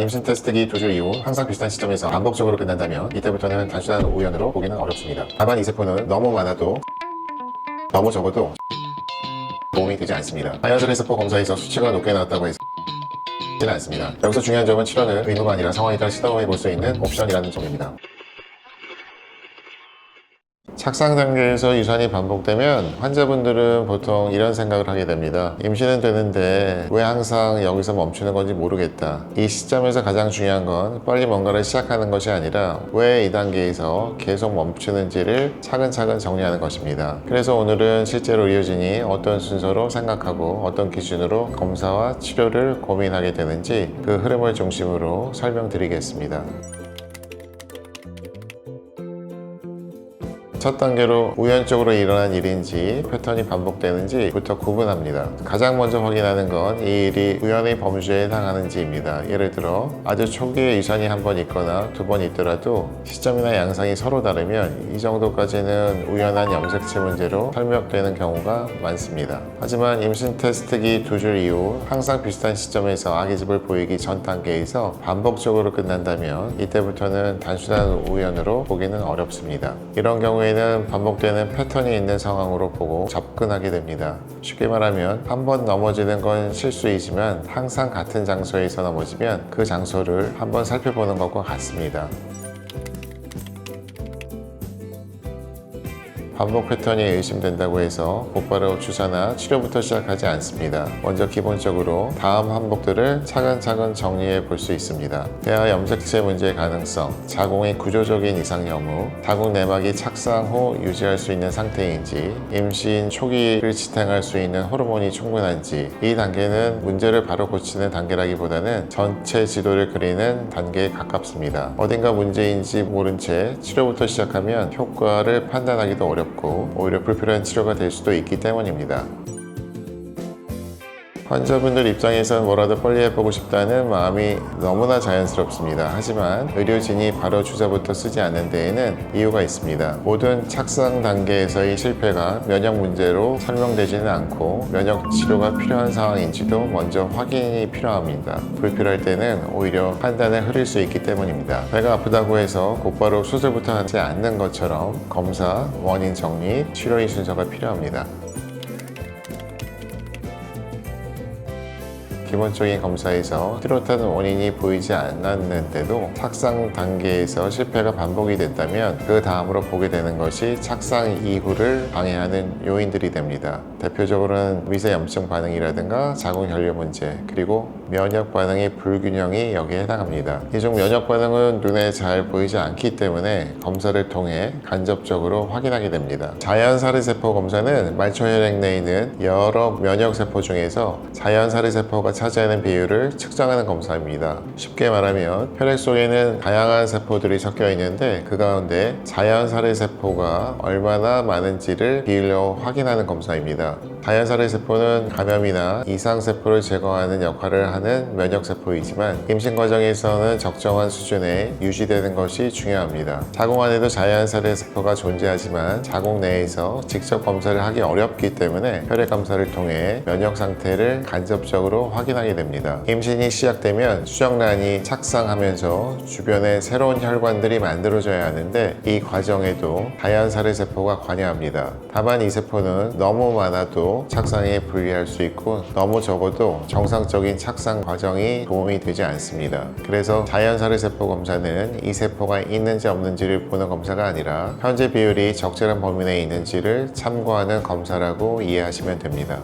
임신 테스트기 2주 이후 항상 비슷한 시점에서 반복적으로 끝난다면 이때부터는 단순한 우연으로 보기는 어렵습니다. 다만 이 세포는 너무 많아도 너무 적어도 도움이 되지 않습니다. 자연스레 세포 검사에서 수치가 높게 나왔다고 해서 는 않습니다. 여기서 중요한 점은 치료는 의무가 아니라 상황에 따라 시도해 볼 수 있는 옵션이라는 점입니다. 착상 단계에서 유산이 반복되면 환자분들은 보통 이런 생각을 하게 됩니다. 임신은 되는데 왜 항상 여기서 멈추는 건지 모르겠다. 이 시점에서 가장 중요한 건 빨리 뭔가를 시작하는 것이 아니라 왜 이 단계에서 계속 멈추는지를 차근차근 정리하는 것입니다. 그래서 오늘은 실제로 의료진이 어떤 순서로 생각하고 어떤 기준으로 검사와 치료를 고민하게 되는지 그 흐름을 중심으로 설명드리겠습니다. 첫 단계로 우연적으로 일어난 일인지 패턴이 반복되는지부터 구분합니다. 가장 먼저 확인하는 건 이 일이 우연의 범주에 해당하는지입니다. 예를 들어 아주 초기에 유산이 한 번 있거나 두 번 있더라도 시점이나 양상이 서로 다르면 이 정도까지는 우연한 염색체 문제로 설명되는 경우가 많습니다. 하지만 임신 테스트기 2주 이후 항상 비슷한 시점에서 아기집을 보이기 전 단계에서 반복적으로 끝난다면 이때부터는 단순한 우연으로 보기는 어렵습니다. 이런 경우에는 반복되는 패턴이 있는 상황으로 보고 접근하게 됩니다. 쉽게 말하면 한 번 넘어지는 건 실수이지만 항상 같은 장소에서 넘어지면 그 장소를 한번 살펴보는 것과 같습니다. 반복 패턴이 의심된다고 해서 곧바로 주사나 치료부터 시작하지 않습니다. 먼저 기본적으로 다음 항목들을 차근차근 정리해 볼 수 있습니다. 대하 염색체 문제의 가능성, 자궁의 구조적인 이상 여부, 자궁 내막이 착상 후 유지할 수 있는 상태인지, 임신 초기를 지탱할 수 있는 호르몬이 충분한지, 이 단계는 문제를 바로 고치는 단계라기보다는 전체 지도를 그리는 단계에 가깝습니다. 어딘가 문제인지 모른 채 치료부터 시작하면 효과를 판단하기도 어렵고 오히려 불필요한 치료가 될 수도 있기 때문입니다. 환자분들 입장에선 뭐라도 빨리 해보고 싶다는 마음이 너무나 자연스럽습니다. 하지만 의료진이 바로 주사부터 쓰지 않는 데에는 이유가 있습니다. 모든 착상 단계에서의 실패가 면역 문제로 설명되지는 않고 면역 치료가 필요한 상황인지도 먼저 확인이 필요합니다. 불필요할 때는 오히려 판단에 흐릴 수 있기 때문입니다. 배가 아프다고 해서 곧바로 수술부터 하지 않는 것처럼 검사, 원인 정리, 치료의 순서가 필요합니다. 기본적인 검사에서 뚜렷한 원인이 보이지 않았는데도 착상 단계에서 실패가 반복이 됐다면 그 다음으로 보게 되는 것이 착상 이후를 방해하는 요인들이 됩니다. 대표적으로는 미세염증 반응이라든가 자궁 혈류 문제, 그리고 면역 반응의 불균형이 여기에 해당합니다. 이 중 면역 반응은 눈에 잘 보이지 않기 때문에 검사를 통해 간접적으로 확인하게 됩니다. 자연살이세포 검사는 말초 혈액 내에 있는 여러 면역세포 중에서 자연살이세포가 차지하는 비율을 측정하는 검사입니다. 쉽게 말하면 혈액 속에는 다양한 세포들이 섞여 있는데 그 가운데 자연살이세포가 얼마나 많은지를 비율로 확인하는 검사입니다. 자연살이세포는 감염이나 이상세포를 제거하는 역할을 하는 면역세포이지만 임신 과정에서는 적정한 수준에 유지되는 것이 중요합니다. 자궁 안에도 자연살이세포가 존재하지만 자궁 내에서 직접 검사를 하기 어렵기 때문에 혈액 검사를 통해 면역 상태를 간접적으로 확인하게 됩니다. 임신이 시작되면 수정란이 착상하면서 주변에 새로운 혈관들이 만들어져야 하는데 이 과정에도 자연살이세포가 관여합니다. 다만 이 세포는 너무 많아도 착상에 불리할 수 있고 너무 적어도 정상적인 착상 과정이 도움이 되지 않습니다. 그래서 자연살이세포 검사는 이 세포가 있는지 없는지를 보는 검사가 아니라 현재 비율이 적절한 범위 내에 있는지를 참고하는 검사라고 이해하시면 됩니다.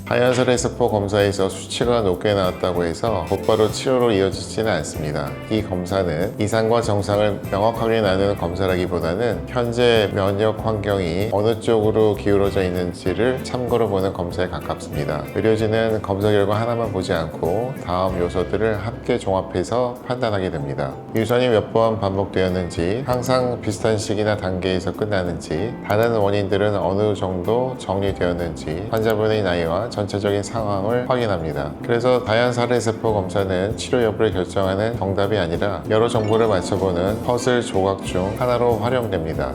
자연살이세포 검사에서 수치가 높게 나왔다고 해서 곧바로 치료로 이어지지는 않습니다. 이 검사는 이상과 정상을 명확하게 나누는 검사라기보다는 현재 면역 환경이 어느 쪽으로 기울어져 있는지를 참고로 보는 검사에 가깝습니다. 의료진은 검사 결과 하나만 보지 않고 다음 요소들을 함께 종합해서 판단하게 됩니다. 유산이 몇 번 반복되었는지, 항상 비슷한 시기나 단계에서 끝나는지, 다른 원인들은 어느 정도 정리되었는지, 환자분의 나이와 전체적인 상황을 확인합니다. 그래서 자연살이세포 검사는 치료 여부를 결정하는 정답이 아니라 여러 정보를 맞춰보는 퍼즐 조각 중 하나로 활용됩니다.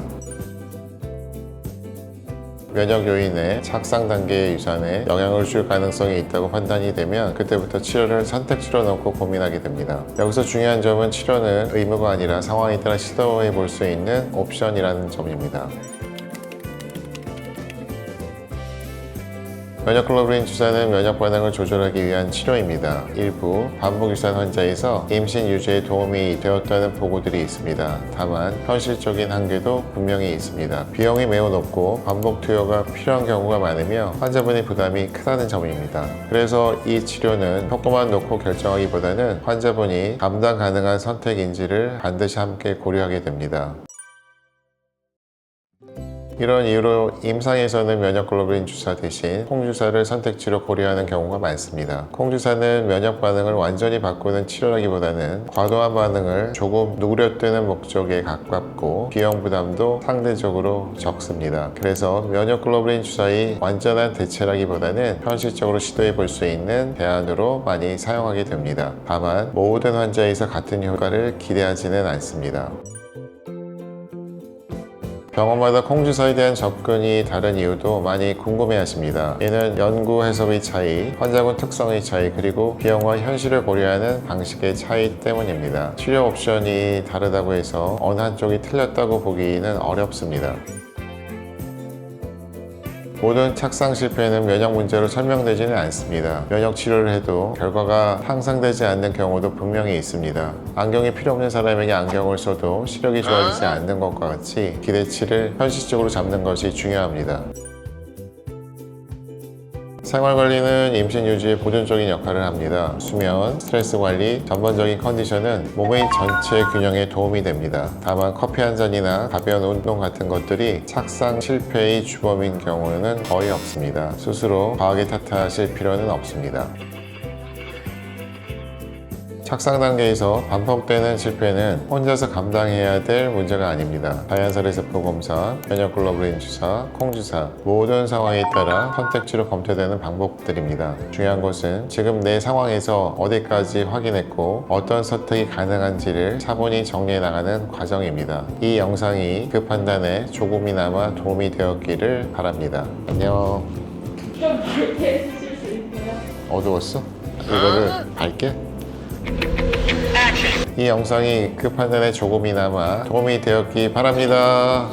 면역 요인의 착상 단계의 유산에 영향을 줄 가능성이 있다고 판단이 되면 그때부터 치료를 선택지로 놓고 고민하게 됩니다. 여기서 중요한 점은 치료는 의무가 아니라 상황에 따라 시도해 볼 수 있는 옵션이라는 점입니다. 면역글로불린 주사는 면역 반응을 조절하기 위한 치료입니다. 일부 반복 유산 환자에서 임신 유지에 도움이 되었다는 보고들이 있습니다. 다만 현실적인 한계도 분명히 있습니다. 비용이 매우 높고 반복 투여가 필요한 경우가 많으며 환자분의 부담이 크다는 점입니다. 그래서 이 치료는 효과만 놓고 결정하기보다는 환자분이 감당 가능한 선택인지를 반드시 함께 고려하게 됩니다. 이런 이유로 임상에서는 면역글로불린 주사 대신 콩주사를 선택지로 고려하는 경우가 많습니다. 콩주사는 면역 반응을 완전히 바꾸는 치료라기보다는 과도한 반응을 조금 누그려뜨는 목적에 가깝고 비용 부담도 상대적으로 적습니다. 그래서 면역글로불린 주사의 완전한 대체라기보다는 현실적으로 시도해 볼 수 있는 대안으로 많이 사용하게 됩니다. 다만 모든 환자에서 같은 효과를 기대하지는 않습니다. 병원마다 콩주사에 대한 접근이 다른 이유도 많이 궁금해하십니다. 이는 연구 해석의 차이, 환자군 특성의 차이, 그리고 비용과 현실을 고려하는 방식의 차이 때문입니다. 치료 옵션이 다르다고 해서 어느 한쪽이 틀렸다고 보기는 어렵습니다. 모든 착상 실패는 면역 문제로 설명되지는 않습니다. 면역 치료를 해도 결과가 향상되지 않는 경우도 분명히 있습니다. 안경이 필요 없는 사람에게 안경을 써도 시력이 좋아지지 않는 것과 같이 기대치를 현실적으로 잡는 것이 중요합니다. 생활관리는 임신 유지에 보존적인 역할을 합니다. 수면, 스트레스 관리, 전반적인 컨디션은 몸의 전체 균형에 도움이 됩니다. 다만 커피 한 잔이나 가벼운 운동 같은 것들이 착상 실패의 주범인 경우는 거의 없습니다. 스스로 과하게 탓하실 필요는 없습니다. 착상 단계에서 반복되는 실패는 혼자서 감당해야 될 문제가 아닙니다. 자연설의 세포 검사, 면역글로불린 주사, 콩주사 모든 상황에 따라 선택지로 검토되는 방법들입니다. 중요한 것은 지금 내 상황에서 어디까지 확인했고 어떤 선택이 가능한지를 차분히 정리해 나가는 과정입니다. 이 영상이 그 판단에 조금이나마 도움이 되었기를 바랍니다. 안녕. 좀 밝게 해주실 수 있나요? 어두웠어? 이거를 밝게? 이 영상이 그 판단에 조금이나마 도움이 되었기 바랍니다.